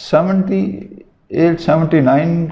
78-79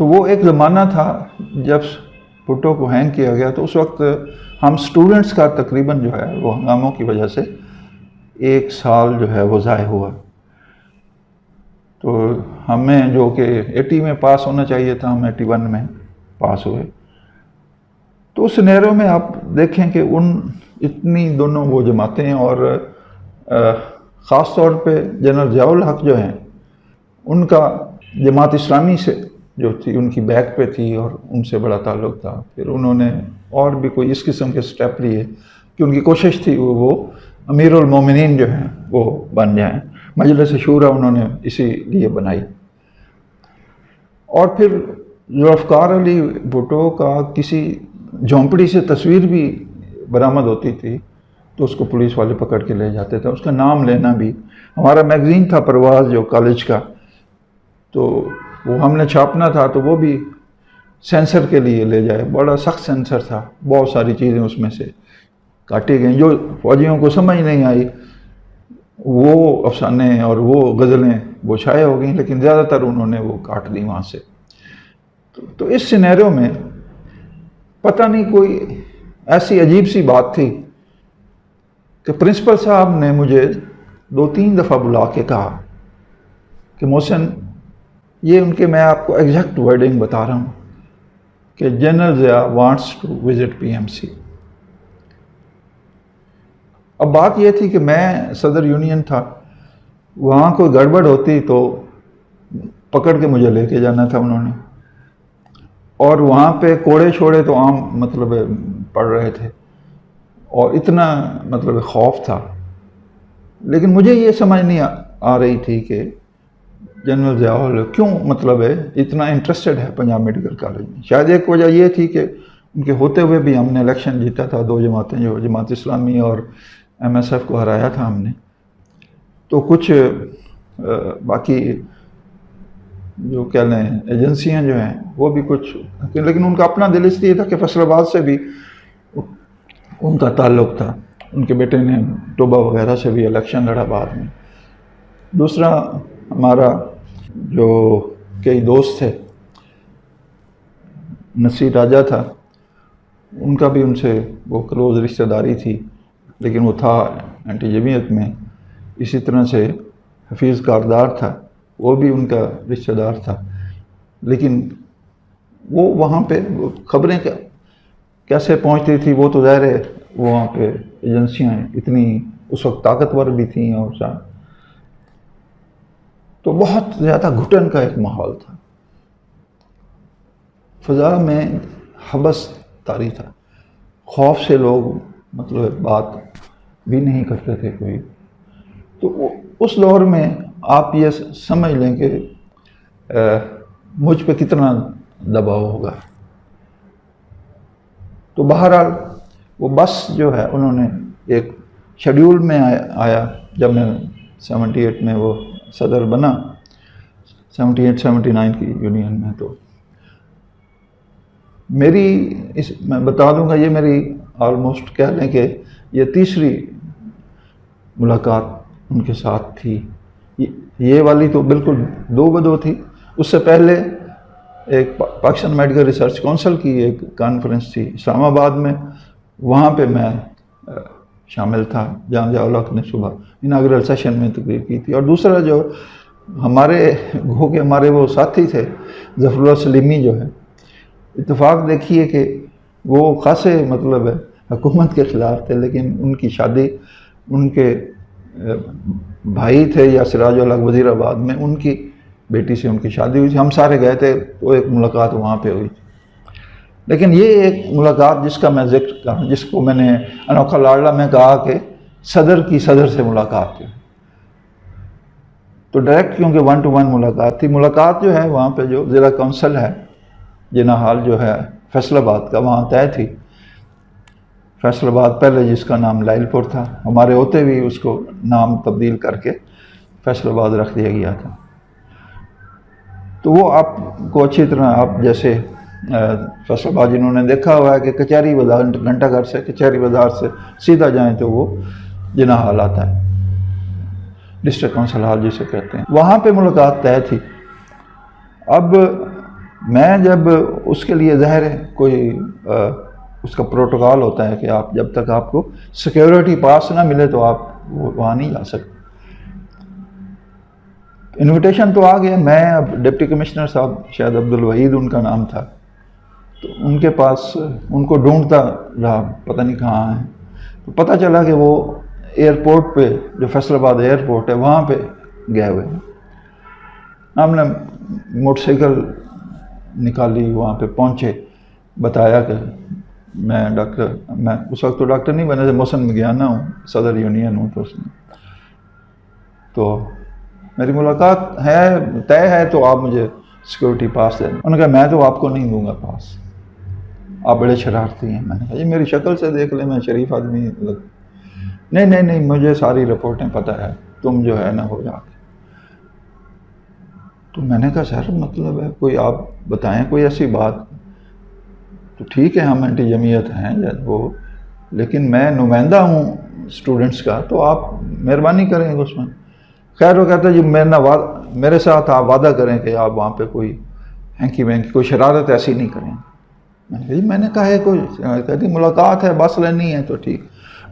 تو وہ ایک زمانہ تھا جب بھٹو کو ہینگ کیا گیا، تو اس وقت ہم اسٹوڈنٹس کا تقریباً جو ہے وہ ہنگاموں کی وجہ سے 1 سال جو ہے وہ ضائع ہوا. تو ہمیں جو کہ 80 میں پاس ہونا چاہیے تھا، ہم 81 میں پاس ہوئے. تو اس سینیرو میں آپ دیکھیں کہ اتنی دونوں وہ جماعتیں، اور خاص طور پہ جنرل ضیاء الحق جو ہیں، ان کا جماعت اسلامی سے جو تھی ان کی بیک پہ تھی اور ان سے بڑا تعلق تھا. پھر انہوں نے اور بھی کوئی اس قسم کے سٹیپ لیے کہ ان کی کوشش تھی وہ امیر المومنین جو ہیں وہ بن جائیں. مجلس شورا انہوں نے اسی لیے بنائی. اور پھر ذوالفقار علی بھٹو کا کسی جھونپڑی سے تصویر بھی برآمد ہوتی تھی تو اس کو پولیس والے پکڑ کے لے جاتے تھے. اس کا نام لینا بھی، ہمارا میگزین تھا پرواز جو کالج کا، تو وہ ہم نے چھاپنا تھا، تو وہ بھی سینسر کے لیے لے جائے. بڑا سخت سینسر تھا، بہت ساری چیزیں اس میں سے کاٹی گئیں جو فوجیوں کو سمجھ نہیں آئی. وہ افسانے اور وہ غزلیں وہ شائع ہو گئیں، لیکن زیادہ تر انہوں نے وہ کاٹ دی وہاں سے. تو اس سینیرو میں پتہ نہیں کوئی ایسی عجیب سی بات تھی کہ پرنسپل صاحب نے مجھے 2-3 دفعہ بلا کے کہا کہ محسن، یہ ان کے، میں آپ کو ایگزیکٹ ورڈنگ بتا رہا ہوں، کہ general Zia wants to visit P M C. اب بات یہ تھی کہ میں صدر یونین تھا، وہاں کوئی گڑبڑ ہوتی تو پکڑ کے مجھے لے کے جانا تھا انہوں نے. اور وہاں پہ کوڑے چھوڑے تو عام مطلب پڑ رہے تھے، اور اتنا مطلب خوف تھا. لیکن مجھے یہ سمجھ نہیں آ رہی تھی کہ جنرل ضیاء الحق کیوں مطلب ہے اتنا انٹرسٹڈ ہے پنجاب میڈیکل کالج میں. شاید ایک وجہ یہ تھی کہ ان کے ہوتے ہوئے بھی ہم نے الیکشن جیتا تھا، 2 جماعتیں، جو جماعت اسلامی اور ایم ایس ایف کو ہرایا تھا ہم نے. تو کچھ باقی جو کہہ لیں ایجنسیاں جو ہیں وہ بھی کچھ، لیکن ان کا اپنا دل اس لیے تھا کہ فیصل آباد سے بھی ان کا تعلق تھا. ان کے بیٹے نے ٹوبا وغیرہ سے بھی الیکشن لڑا بعد میں. دوسرا ہمارا جو کئی دوست تھے، نصیر راجہ تھا، ان کا بھی ان سے وہ کلوز رشتہ داری تھی، لیکن وہ تھا اینٹی جمعیت میں. اسی طرح سے حفیظ کاردار تھا، وہ بھی ان کا رشتہ دار تھا. لیکن وہ وہاں پہ خبریں کیسے پہنچتی تھی وہ تو ظاہر ہے وہاں پہ ایجنسیاں اتنی اس وقت طاقتور بھی تھیں، اور تو بہت زیادہ گھٹن کا ایک ماحول تھا. فضا میں حبس طاری تھا، خوف سے لوگ مطلب بات بھی نہیں کرتے تھے کوئی. تو اس دور میں آپ یہ سمجھ لیں کہ مجھ پہ کتنا دباؤ ہوگا. تو بہرحال وہ بس جو ہے انہوں نے ایک شیڈیول میں آیا جب میں 78 میں وہ صدر بنا، 78-79 کی یونین میں. تو میں بتا دوں گا، یہ میری آلموسٹ کہہ لیں کہ یہ تیسری ملاقات ان کے ساتھ تھی. یہ والی تو بالکل 2 بدو تھی. اس سے پہلے ایک پاکستان میڈیکل ریسرچ کونسل کی ایک کانفرنس تھی اسلام آباد میں، وہاں پہ میں شامل تھا، جہاں ضیاء الحق نے صبح اناگرل سیشن میں تقریر کی تھی. اور دوسرا جو ہمارے وہ ساتھی تھے، ظفر اللہ سلیمی جو ہے، اتفاق دیکھیے کہ وہ خاصے مطلب ہے حکومت کے خلاف تھے، لیکن ان کی شادی ان کے بھائی تھے یا سراج الحق وزیر آباد میں، ان کی بیٹی سے ان کی شادی ہوئی تھی. ہم سارے گئے تھے، تو ایک ملاقات وہاں پہ ہوئی تھی. لیکن یہ ایک ملاقات جس کا میں ذکر کروں، جس کو میں نے انوکھا لاڈلا میں کہا کہ صدر کی صدر سے ملاقات تھی، تو ڈائریکٹ کیونکہ 1 to 1 ملاقات تھی. ملاقات جو ہے وہاں پہ جو ضلع کونسل ہے جنا حال جو ہے فیصل آباد کا، وہاں طے تھی. فیصل آباد پہلے جس کا نام لائل پور تھا، ہمارے ہوتے بھی اس کو نام تبدیل کر کے فیصل آباد رکھ دیا گیا تھا. تو وہ آپ کو اچھی طرح، آپ جیسے فیصل آباد جنہوں نے دیکھا ہوا ہے کہ کچہری بازار، گھنٹہ گھر سے کچہری بازار سے سیدھا جائیں تو وہ جنا حال آتا ہے، ڈسٹرکٹ کونسل ہال جسے کہتے ہیں. وہاں پہ ملاقات طے تھی. اب میں جب اس کے لیے ظاہر ہے کوئی اس کا پروٹوکال ہوتا ہے کہ آپ جب تک آپ کو سیکیورٹی پاس نہ ملے تو آپ وہاں نہیں جا سکتے. انویٹیشن تو آ گیا. میں اب ڈپٹی کمشنر صاحب شاید عبدالوحید ان کا نام تھا, تو ان کے پاس ان کو ڈھونڈتا رہا, پتہ نہیں کہاں ہیں. تو پتہ چلا کہ وہ ایئرپورٹ پہ, جو فیصل آباد ایئرپورٹ ہے وہاں پہ گئے ہوئے ہیں. ہم نے موٹر سائیکل نکالی, وہاں پہ پہنچے, بتایا کہ میں اس وقت تو ڈاکٹر نہیں بنے تھے, محسن مگیانہ ہوں, صدر یونین ہوں. تو اس میں تو میری ملاقات طے ہے تو آپ مجھے سیکورٹی پاس دیں. انہوں نے کہا میں تو آپ کو نہیں دوں گا پاس, آپ بڑے شرارتی ہیں. میں نے کہا جی میری شکل سے دیکھ لیں, میں شریف آدمی نہیں مجھے ساری رپورٹیں پتہ ہے, تم جو ہے نا ہو جا کے. تو میں نے کہا سر مطلب ہے کوئی آپ بتائیں کوئی ایسی بات. تو ٹھیک ہے ہم اینٹی جمعیت ہیں وہ, لیکن میں نمائندہ ہوں اسٹوڈنٹس کا, تو آپ مہربانی کریں اس میں. خیر وہ کہتا ہے جی میرے ساتھ آپ وعدہ کریں کہ آپ وہاں پہ کوئی ہینکی وینکی کوئی شرارت ایسی نہیں کریں. میں نے کہا ہے کوئی کہتی ملاقات ہے, بس لینی ہے تو ٹھیک.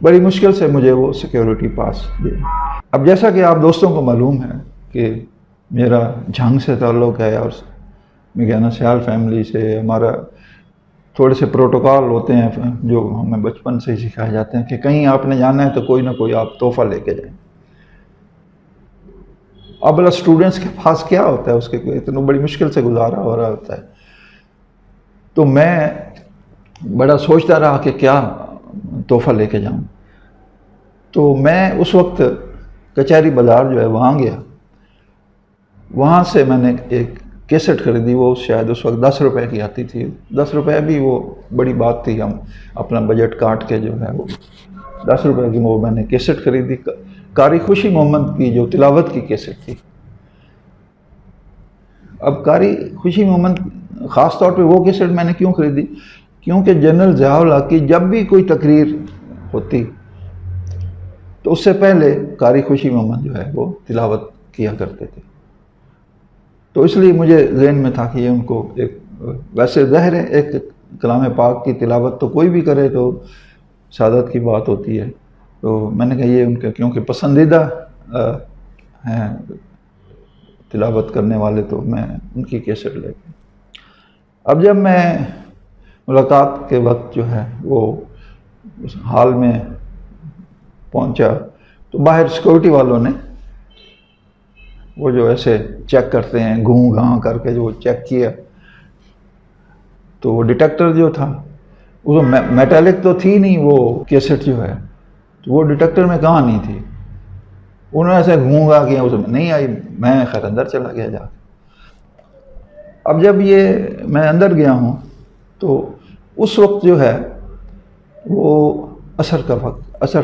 بڑی مشکل سے مجھے وہ سیکیورٹی پاس دے. اب جیسا کہ آپ دوستوں کو معلوم ہے کہ میرا جھنگ سے تعلق ہے اور مگیانہ سیال فیملی سے. ہمارا تھوڑے سے پروٹوکال ہوتے ہیں جو ہمیں بچپن سے ہی سکھائے جاتے ہیں کہ کہیں آپ نے جانا ہے تو کوئی نہ کوئی آپ تحفہ لے کے جائیں. اب اسٹوڈنٹس کے پاس کیا ہوتا ہے, اس کے اتنی بڑی مشکل سے گزارا ہو رہا ہوتا ہے. تو میں بڑا سوچتا رہا کہ کیا تحفہ لے کے جاؤں. تو میں اس وقت کچہری بازار جو ہے وہاں گیا. وہاں سے میں نے ایک کیسٹ خریدی, وہ شاید اس وقت 10 روپے کی آتی تھی. 10 روپے بھی وہ بڑی بات تھی, ہم اپنا بجٹ کاٹ کے جو ہے وہ 10 روپے کی وہ میں نے کیسٹ خریدی. قاری خوشی محمد کی جو تلاوت کی کیسٹ تھی. اب قاری خوشی محمد خاص طور پہ وہ کیسٹ میں نے کیوں خریدی, کیونکہ جنرل ضیاء الحق کی جب بھی کوئی تقریر ہوتی تو اس سے پہلے قاری خوشی محمد جو ہے وہ تلاوت کیا کرتے تھے. تو اس لیے مجھے ذہن میں تھا کہ یہ ان کو ایک ویسے ظاہر ہے ایک کلام پاک کی تلاوت تو کوئی بھی کرے تو سعادت کی بات ہوتی ہے. تو میں نے کہا یہ ان کے کیونکہ پسندیدہ ہیں تلاوت کرنے والے, تو میں ان کی کیسٹ لے کے. اب جب میں ملاقات کے وقت جو ہے وہ اس ہال میں پہنچا تو باہر سیکورٹی والوں نے وہ جو ایسے چیک کرتے ہیں گھوں گھاں کر کے جو چیک کیا, تو وہ ڈیٹیکٹر جو تھا وہ میٹالک تو تھی نہیں وہ کیسٹ جو ہے, تو وہ ڈیٹیکٹر میں کہاں نہیں تھی. انہوں نے ایسے گھوں گھا کیا, اس میں نہیں آئی. میں خیر اندر چلا گیا جا کے. اب جب یہ میں اندر گیا ہوں تو اس وقت جو ہے وہ عصر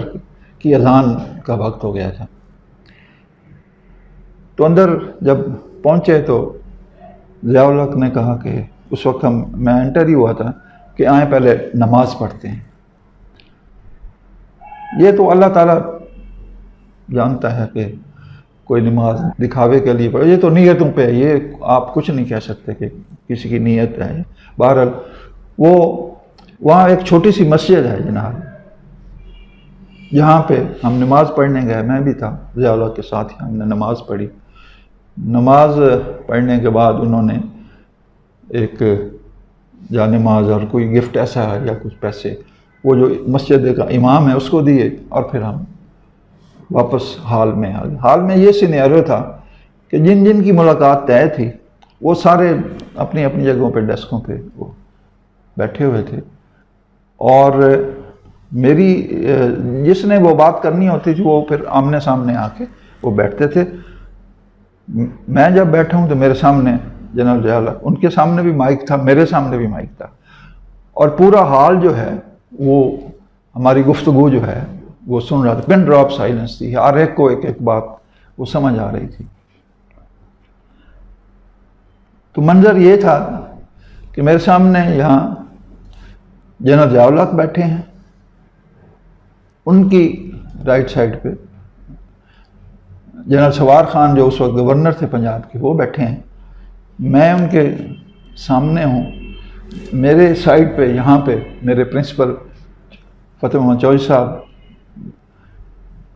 کی اذان کا وقت ہو گیا تھا. تو اندر جب پہنچے تو ضیاء الحق نے کہا کہ اس وقت میں انٹر ہی ہوا تھا کہ آئیں پہلے نماز پڑھتے ہیں. یہ تو اللہ تعالیٰ جانتا ہے کہ کوئی نماز دکھاوے کے لیے پڑھے, یہ تو نیتوں پہ ہے, یہ آپ کچھ نہیں کہہ سکتے کہ کسی کی نیت ہے. بہرحال وہ وہاں ایک چھوٹی سی مسجد ہے جناب, جہاں پہ ہم نماز پڑھنے گئے. میں بھی تھا ضیاء الحق کے ساتھ ہی, ہم نے نماز پڑھی. نماز پڑھنے کے بعد انہوں نے ایک جا نماز اور کوئی گفٹ ایسا ہے یا کچھ پیسے وہ جو مسجد کا امام ہے اس کو دیے, اور پھر ہم واپس ہال میں آ گئے. ہال میں یہ سینیریو تھا کہ جن جن کی ملاقات طے تھی وہ سارے اپنی اپنی جگہوں پہ ڈیسکوں پہ وہ بیٹھے ہوئے تھے, اور میری جس نے وہ بات کرنی ہوتی تھی وہ پھر آمنے سامنے آ کے وہ بیٹھتے تھے. میں جب بیٹھا ہوں تو میرے سامنے جنرل ضیاء الحق, ان کے سامنے بھی مائک تھا, میرے سامنے بھی مائک تھا, اور پورا ہال جو ہے وہ ہماری گفتگو جو ہے وہ سن رہا تھا. پن ڈراپ سائلنس تھی, ہر ایک کو ایک ایک بات وہ سمجھ آ رہی تھی. تو منظر یہ تھا کہ میرے سامنے یہاں جنرل ضیاء الحق بیٹھے ہیں, ان کی رائٹ سائڈ پہ جنرل سوار خان جو اس وقت گورنر تھے پنجاب کے وہ بیٹھے ہیں, میں ان کے سامنے ہوں. میرے سائڈ پہ یہاں پہ میرے پرنسپل فتح محمد چودھری صاحب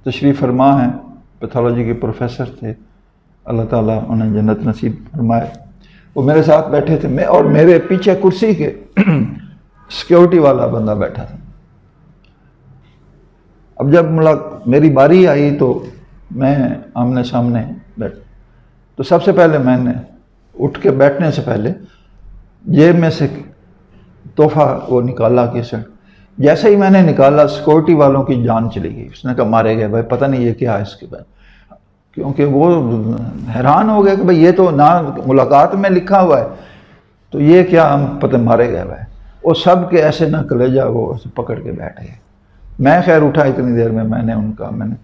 تشریف فرما ہیں، پیتھولوجی کے پروفیسر تھے، اللہ تعالیٰ انہیں جنت نصیب فرمائے. وہ میرے ساتھ بیٹھے تھے، میں اور میرے پیچھے کرسی کے سیکیورٹی والا بندہ بیٹھا تھا. اب جب میری باری آئی تو میں آمنے سامنے بیٹھا. تو سب سے پہلے میں نے اٹھ کے بیٹھنے سے پہلے جیب میں سے تحفہ وہ نکالا کیسٹ. جیسے ہی میں نے نکالا سیکورٹی والوں کی جان چلی گئی. اس نے کہا مارے گئے بھائی، پتہ نہیں یہ کیا ہے اس کے بعد. کیونکہ وہ حیران ہو گیا کہ بھائی یہ تو نہ ملاقات میں لکھا ہوا ہے، تو یہ کیا، ہم پتہ مارے گئے بھائی. وہ سب کے ایسے نہ کلیجہ وہ پکڑ کے بیٹھ گئے. میں خیر اٹھا اتنی دیر میں نے ان کا، میں نے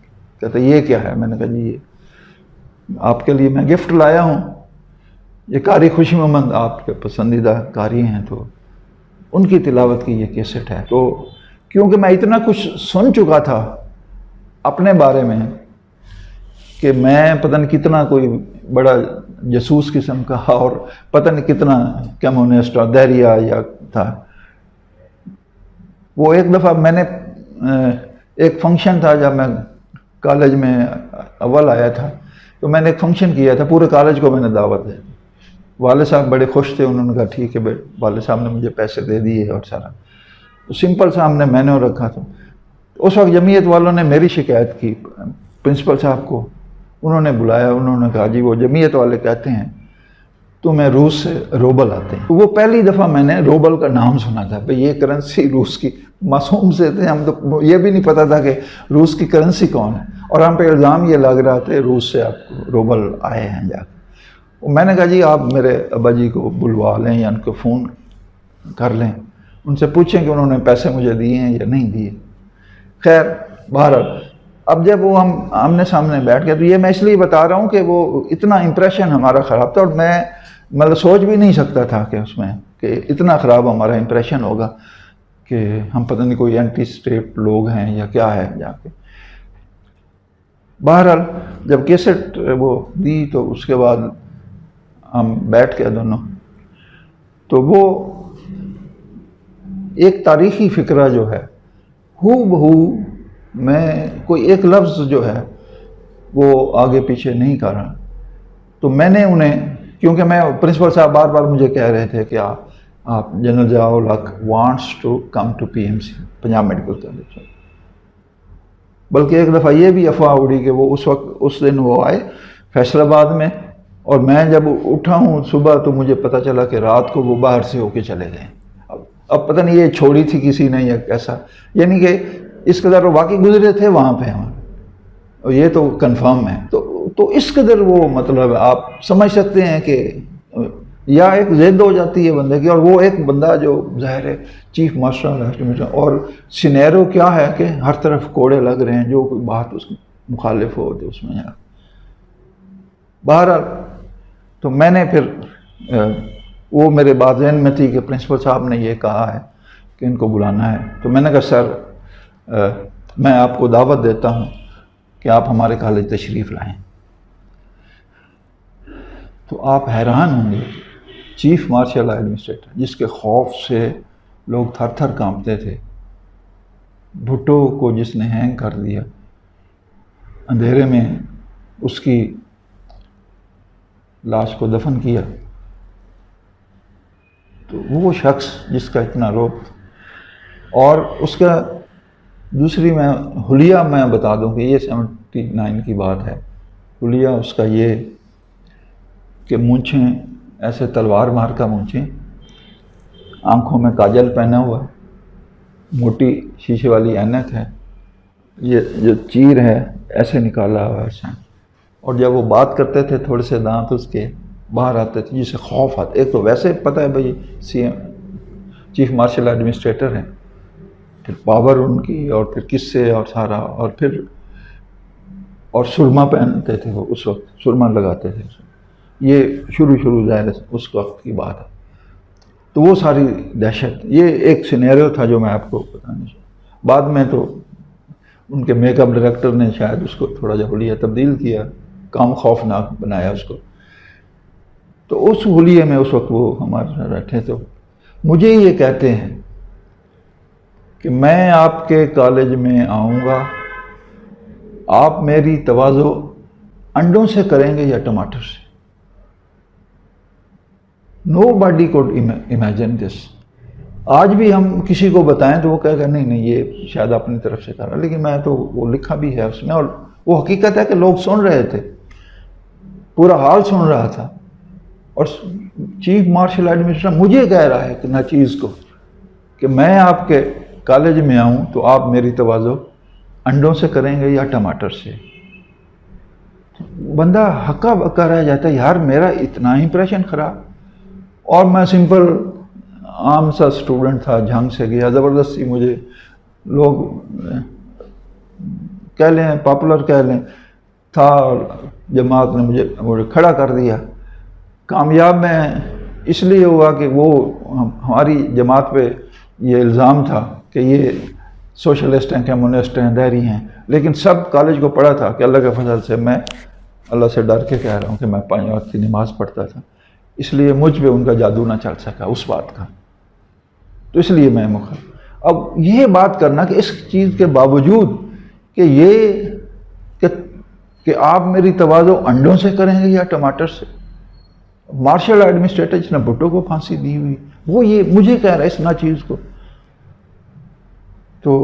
کہتا یہ کیا ہے؟ میں نے کہا جی یہ آپ کے لیے میں گفٹ لایا ہوں، یہ قاری خوشی محمد آپ کے پسندیدہ قاری ہیں، تو ان کی تلاوت کی یہ کیسٹ ہے. تو کیونکہ میں اتنا کچھ سن چکا تھا اپنے بارے میں کہ میں پتہ نہیں کتنا کوئی بڑا جاسوس قسم کا، اور پتہ نہیں کتنا کمیونسٹ اور دہریہ یا تھا. وہ ایک دفعہ میں نے ایک فنکشن تھا جب میں کالج میں اول آیا تھا، تو میں نے ایک فنکشن کیا تھا، پورے کالج کو میں نے دعوت دی. والد صاحب بڑے خوش تھے، انہوں نے کہا ٹھیک ہے. والد صاحب نے مجھے پیسے دے دیے اور سارا سمپل سا ہم نے مینو رکھا تھا. اس وقت جمعیت والوں نے میری شکایت کی پرنسپل صاحب کو. انہوں نے بلایا، انہوں نے کہا جی وہ جمعیت والے کہتے ہیں تمہیں روس سے روبل آتے ہیں. وہ پہلی دفعہ میں نے روبل کا نام سنا تھا. بھئی یہ کرنسی روس کی، معصوم سے تھے ہم، تو یہ بھی نہیں پتا تھا کہ روس کی کرنسی کون ہے، اور ہم پہ الزام یہ لگ رہا تھا روس سے آپ کو روبل آئے ہیں جا کے. میں نے کہا جی آپ میرے ابا جی کو بلوا لیں یا ان کو فون کر لیں، ان سے پوچھیں کہ انہوں نے پیسے مجھے دیے ہیں یا نہیں دیے. خیر بہرحال اب جب وہ ہم آمنے سامنے بیٹھ گئے، تو یہ میں اس لیے بتا رہا ہوں کہ وہ اتنا امپریشن ہمارا خراب تھا، اور میں مطلب سوچ بھی نہیں سکتا تھا کہ اس میں کہ اتنا خراب ہمارا امپریشن ہوگا کہ ہم پتہ نہیں کوئی اینٹی اسٹیٹ لوگ ہیں یا کیا ہے جا کے. بہرحال جب کیسٹ وہ دی تو اس کے بعد ہم بیٹھ کے دونوں، تو وہ ایک تاریخی فکرہ جو ہے ہو بہو، میں کوئی ایک لفظ جو ہے وہ آگے پیچھے نہیں کر رہا. تو میں نے انہیں، کیونکہ میں پرنسپل صاحب بار بار مجھے کہہ رہے تھے کہ آپ general Zia ul-Haq wants to come to P M C Punjab medical college. بلکہ ایک دفعہ یہ بھی افواہ اڑی کہ وہ اس دن وہ آئے فیصل آباد میں، اور میں جب اٹھا ہوں صبح تو مجھے پتہ چلا کہ رات کو وہ باہر سے ہو کے چلے گئے. اب پتہ نہیں یہ چھوڑی تھی کسی نے یا کیسا، یعنی کہ اس قدر وہ واقعی گزرے تھے وہاں پہ ہم، اور یہ تو کنفرم ہے. تو اس قدر وہ مطلب آپ سمجھ سکتے ہیں کہ یا ایک ضد ہو جاتی ہے بندے کی. اور وہ ایک بندہ جو ظاہر ہے چیف مارشل، اور سینیرو کیا ہے کہ ہر طرف کوڑے لگ رہے ہیں، جو کوئی بات اس مخالف ہو تو اس میں. بہرحال تو میں نے پھر وہ میرے بات ذہن میں تھی کہ پرنسپل صاحب نے یہ کہا ہے کہ ان کو بلانا ہے. تو میں نے کہا سر میں آپ کو دعوت دیتا ہوں کہ آپ ہمارے کالج تشریف لائیں. تو آپ حیران ہوں گے، چیف مارشل ایڈمنسٹریٹر جس کے خوف سے لوگ تھر تھر کانپتے تھے، بھٹو کو جس نے ہینگ کر دیا، اندھیرے میں اس کی لاش کو دفن کیا، تو وہ شخص جس کا اتنا روب. اور اس کا دوسری میں حلیہ میں بتا دوں کہ یہ 79 کی بات ہے. حلیہ اس کا یہ کہ مونچھیں ایسے تلوار مار کا مونچھیں، آنکھوں میں کاجل پہنا ہوا، موٹی شیشے والی اینک ہے، یہ جو چیر ہے ایسے نکالا ہوا ہے. اور جب وہ بات کرتے تھے تھوڑے سے دانت اس کے باہر آتے تھے جسے خوف آتا. ایک تو ویسے پتہ ہے بھائی چیف مارشل ایڈمنسٹریٹر ہیں، پھر پاور ان کی، اور پھر کس سے اور سارا، اور پھر اور سرما پہنتے تھے وہ، اس وقت سرما لگاتے تھے. یہ شروع ظاہر اس وقت کی بات ہے. تو وہ ساری دہشت، یہ ایک سینیریو تھا جو میں آپ کو بتانا چاہوں. بعد میں تو ان کے میک اپ ڈائریکٹر نے شاید اس کو تھوڑا جا حلیہ تبدیل کیا، کام خوفناک بنایا اس کو. تو اس ہولیے میں اس وقت وہ ہمارے بیٹھے تو مجھے یہ کہتے ہیں کہ میں آپ کے کالج میں آؤں گا، آپ میری تواضع انڈوں سے کریں گے یا ٹماٹر سے؟ نو باڈی کوڈ امیجن دس. آج بھی ہم کسی کو بتائیں تو وہ کہے گا نہیں یہ شاید اپنی طرف سے کر رہا، لیکن میں تو وہ لکھا بھی ہے اس میں، اور وہ حقیقت ہے کہ لوگ سن رہے تھے، پورا حال سن رہا تھا، اور چیف مارشل ایڈمنسٹریٹر مجھے کہہ رہا ہے کہ ناچیز کو کہ میں آپ کے کالج میں آؤں تو آپ میری تواضع انڈوں سے کریں گے یا ٹماٹر سے؟ بندہ ہکا بکا رہ جاتا ہے، یار میرا اتنا امپریشن خراب، اور میں سمپل عام سا اسٹوڈنٹ تھا، جھنگ سے گیا، زبردستی مجھے لوگ کہہ لیں پاپولر کہہ لیں تھا، اور جماعت نے مجھے کھڑا کر دیا. کامیاب میں اس لیے ہوا کہ وہ ہماری جماعت پہ یہ الزام تھا کہ یہ سوشلسٹ ہیں، کمیونسٹ ہیں، دہری ہیں، لیکن سب کالج کو پڑھا تھا کہ اللہ کے فضل سے میں اللہ سے ڈر کے کہہ رہا ہوں کہ میں 5 وقت کی نماز پڑھتا تھا، اس لیے مجھ پہ ان کا جادو نہ چل سکا اس بات کا، تو اس لیے میں مخالف. اب یہ بات کرنا کہ اس چیز کے باوجود کہ یہ کہ آپ میری تواضع انڈوں سے کریں گے یا ٹماٹر سے، مارشل ایڈمنسٹریٹر جس نے بھٹو کو پھانسی دی ہوئی، وہ یہ مجھے کہہ رہا ہے اس ناچیز کو. تو